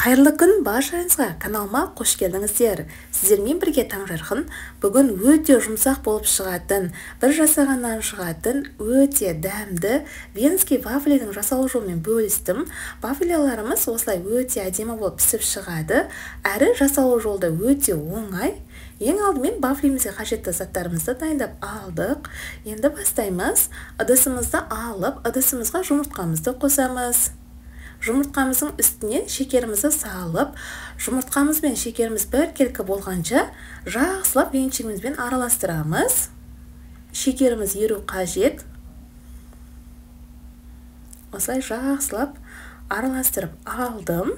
Қайырлы күн баршаңызға, каналыма қош келдіңіздер. Сіздермен бірге таңжарқын. Бүгін өте жұмсақ болып шығатын, бір жасағаннан шығатын, өте дәмді венский вафлидің жасалу жолымен бөлістім. Вафляларымыз осылай өте әдемі болып пісіп шығады, әрі жасалу жолда өте оңай. Ең алдымен вафлимізге қажетті заттарымызды дайындап алдық. Енді бастаймыз. Ыдысымызды алып, ыдысымызға жұмыртқамызды қосамыз. Жұмыртқамыздың үстіне шекерімізді салып, жұмыртқамыз бен шекеріміз біркелкі болғанша жақсылап венчигімізбен араластырамыз. Шекеріміз еру қажет. Осылай жақсылап араластырып алдым.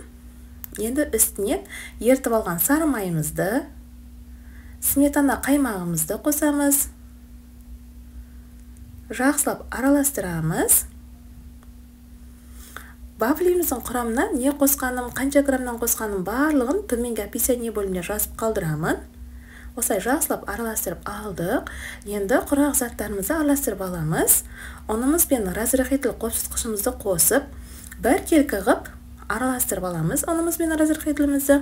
Енді үстіне ертіп алған сары майымызды, сметана қаймағымызды қосамыз. Жақсылап араластырамыз. Вафлиміздің құрамына не қосқаным, қанша граммнан қосқаным барлығын төменгі описание бөліміне жазып қалдырамын. Осылай жақсылап араластырып алдық. Енді құрақ заттарымызды араластырып аламыз. Ұнымыз бен разрыхитель қосқышымызды қосып, біркелкі ғып араластырып аламыз ұнымыз бен разрыхителімізді.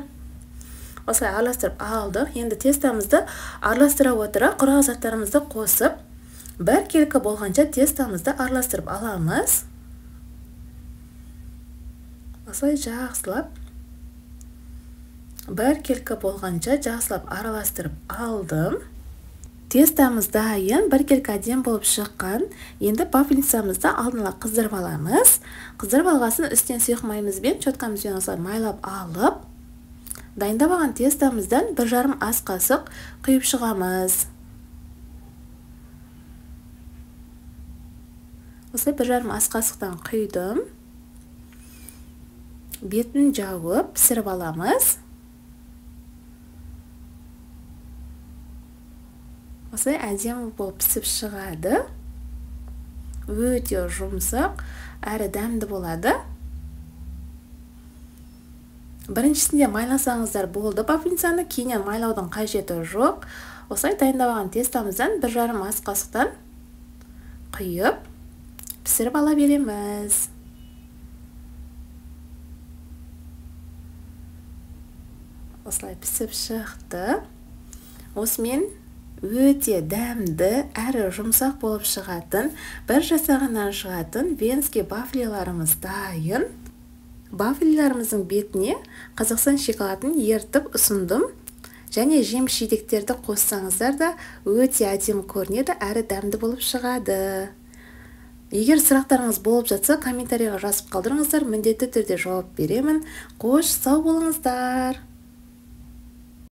Осылай араластырып алдық. Енді тестамызды араластыра отыра құрақ заттарымызды қосып, біркелкі болғанша тестамызды араластырып аламыз. Осылай жақсылап, біркелкі болғанша жақсылап араластырып алдым. Тестамыз дайын, біркелкі әдемі болып шыққан. Енді вафлицамызды алдын ала қыздырып аламыз. Қыздырып алғасын үстінен сұйық майымызбен, щеткамызбен осылай майлап алып, дайындап алған тестамыздан 1,5 ас қасық құйып шығамыз. Осылай 1,5 ас қасықтан құйдым. Бетін жауып пісіріп аламыз. Осылай әдемі болып пісіп шығады. Өте жұмсақ, әрі дәмді болады. Біріншісінде майласаңыздар болды вафлицаны, кейіннен майлаудың қажеті жоқ. Осылай дайындап алған тестамыздан 1,5 ас қасықтан құйып пісіріп ала береміз. Осылай пісіп шықты. Осымен өте дәмді, әрі жұмсақ болып шығатын, бір жасағаннан шығатын венский вафлиларымыз дайын. Вафлиларымыздың бетіне Қазақстан шоколадын ертіп ұсындым. Және жеміс-жидектерді қоссаңыздар да өте әдемі көрінеді, әрі дәмді болып шығады. Егер сұрақтарыңыз болып жатса, комментарийға жазып қалдырыңыздар, міндетті түрде жауап беремін. Қош, сау болыңыздар.